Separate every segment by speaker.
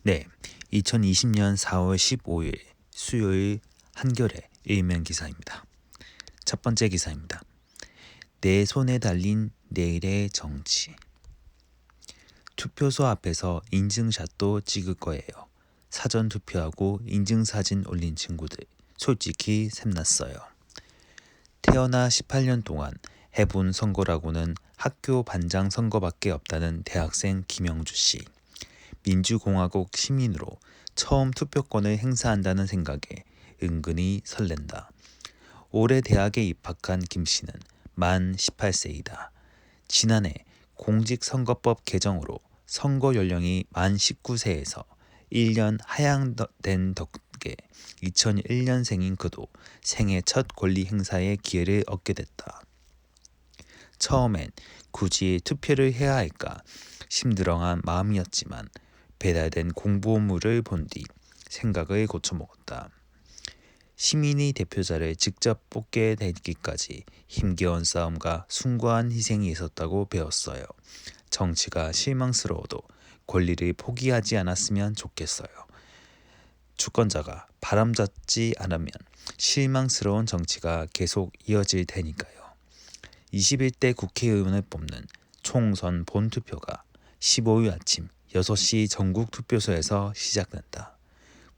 Speaker 1: 네, 2020년 4월 15일 수요일 한겨레 일면 기사입니다. 첫 번째 기사입니다. 내 손에 달린 내일의 정치. 투표소 앞에서 인증샷도 찍을 거예요. 사전 투표하고 인증사진 올린 친구들 솔직히 샘났어요. 태어나 18년 동안 해본 선거라고는 학교 반장 선거밖에 없다는 대학생 김영주 씨. 민주공화국 시민으로 처음 투표권을 행사한다는 생각에 은근히 설렌다. 올해 대학에 입학한 김 씨는 만 18세이다. 지난해 공직선거법 개정으로 선거 연령이 만 19세에서 1년 하향된 덕에 2001년생인 그도 생애 첫 권리 행사의 기회를 얻게 됐다. 처음엔 굳이 투표를 해야 할까 심드렁한 마음이었지만 배달된 공보물을 본 뒤 생각을 고쳐먹었다. 시민이 대표자를 직접 뽑게 되기까지 힘겨운 싸움과 숭고한 희생이 있었다고 배웠어요. 정치가 실망스러워도 권리를 포기하지 않았으면 좋겠어요. 주권자가 바람잡지 않으면 실망스러운 정치가 계속 이어질 테니까요. 21대 국회의원을 뽑는 총선 본투표가 15일 아침 6시 전국 투표소에서 시작된다.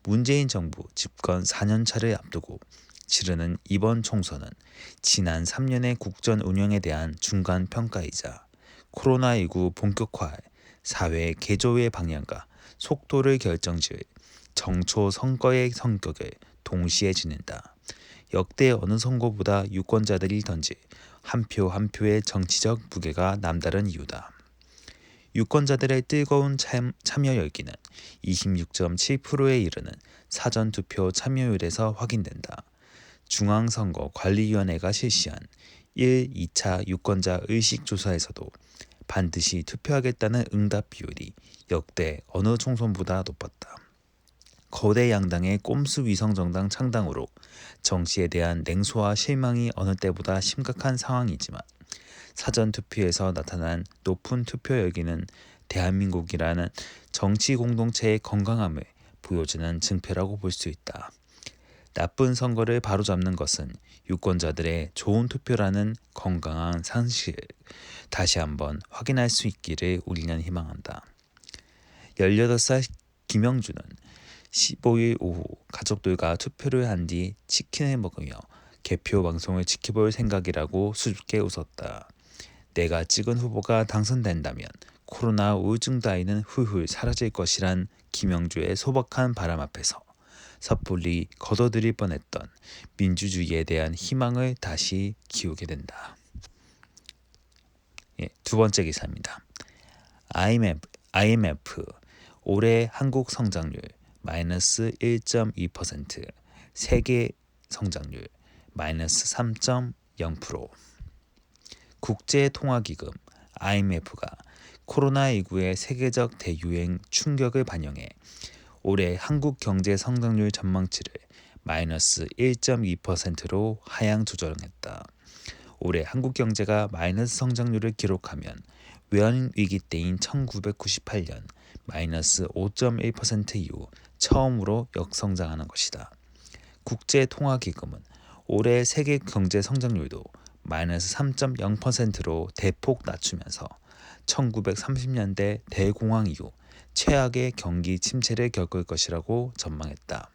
Speaker 1: 문재인 정부 집권 4년차를 앞두고 치르는 이번 총선은 지난 3년의 국정 운영에 대한 중간 평가이자 코로나19 본격화할 사회 개조의 방향과 속도를 결정지을 정초 선거의 성격을 동시에 지닌다. 역대 어느 선거보다 유권자들이 던질 한 표 한 표의 정치적 무게가 남다른 이유다. 유권자들의 뜨거운 참여 열기는 26.7%에 이르는 사전투표 참여율에서 확인된다. 중앙선거관리위원회가 실시한 1, 2차 유권자 의식조사에서도 반드시 투표하겠다는 응답 비율이 역대 어느 총선보다 높았다. 거대 양당의 꼼수 위성정당 창당으로 정치에 대한 냉소와 실망이 어느 때보다 심각한 상황이지만 사전투표에서 나타난 높은 투표 열기는 대한민국이라는 정치 공동체의 건강함을 보여주는 증표라고 볼 수 있다. 나쁜 선거를 바로잡는 것은 유권자들의 좋은 투표라는 건강한 상식을 다시 한번 확인할 수 있기를 우리는 희망한다. 18살 김영주는 15일 오후 가족들과 투표를 한 뒤 치킨을 먹으며 개표 방송을 지켜볼 생각이라고 수줍게 웃었다. 내가 찍은 후보가 당선된다면 코로나 우울증 따위는 훌훌 사라질 것이란 김영주의 소박한 바람 앞에서 섣불리 거둬들일 뻔했던 민주주의에 대한 희망을 다시 키우게 된다. 두 번째 기사입니다. IMF 올해 한국 성장률 마이너스 1.2%, 세계 성장률 마이너스 3.0%. 국제통화기금 IMF가 코로나19의 세계적 대유행 충격을 반영해 올해 한국 경제 성장률 전망치를 마이너스 1.2%로 하향 조정했다. 올해 한국 경제가 마이너스 성장률을 기록하면 외환위기 때인 1998년 마이너스 5.1% 이후 처음으로 역성장하는 것이다. 국제통화기금은 올해 세계 경제 성장률도 마이너스 3.0%로 대폭 낮추면서 1930년대 대공황 이후 최악의 경기 침체를 겪을 것이라고 전망했다.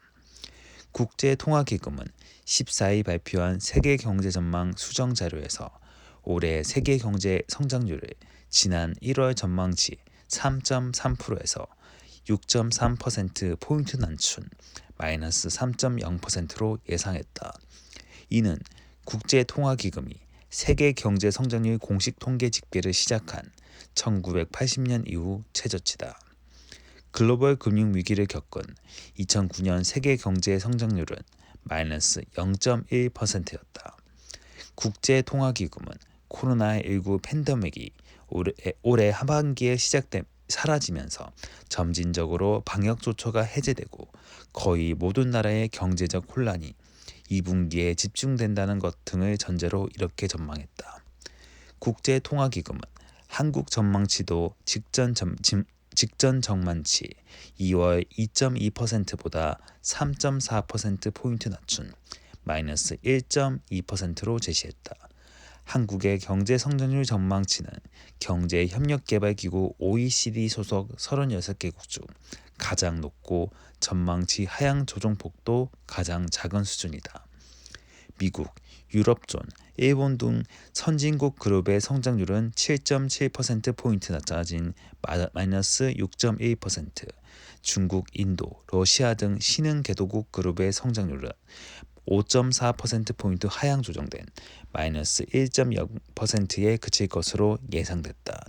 Speaker 1: 국제통화기금은 14일 발표한 세계 경제 전망 수정 자료에서 올해 세계 경제 성장률을 지난 1월 전망치 3.3%에서 6.3%포인트 낮춘 마이너스 3.0%로 예상했다. 이는 국제통화기금이 세계 경제 성장률 공식 통계 집계를 시작한 1980년 이후 최저치다. 글로벌 금융 위기를 겪은 2009년 세계 경제 성장률은 마이너스 0.1%였다. 국제통화기금은 코로나19 팬데믹이 올해 하반기에 사라지면서 점진적으로 방역 조처가 해제되고 거의 모든 나라의 경제적 혼란이 2분기에 집중된다는 것 등을 전제로 이렇게 전망했다. 국제통화기금은 한국 전망치도 직전 직전 정만치 2월 2.2%보다 3.4%포인트 낮춘 마이너스 1.2%로 제시했다. 한국의 경제 성장률 전망치는 경제협력개발기구 OECD 소속 36개국 중 가장 높고 전망치 하향 조정폭도 가장 작은 수준이다. 미국, 유럽존, 일본 등 선진국 그룹의 성장률은 7.7%포인트 낮아진 마이너스 6.1%, 중국, 인도, 러시아 등 신흥 개도국 그룹의 성장률은 5.4%포인트 하향 조정된 마이너스 1.0%에 그칠 것으로 예상됐다.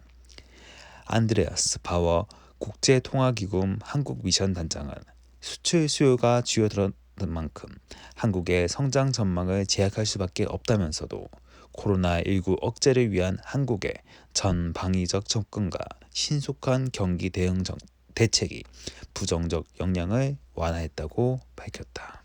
Speaker 1: 안드레아스 바워 국제통화기금 한국미션 단장은 수출 수요가 줄어들었던 만큼 한국의 성장 전망을 제약할 수밖에 없다면서도 코로나19 억제를 위한 한국의 전 방위적 접근과 신속한 경기 대응적 대책이 부정적 영향을 완화했다고 밝혔다.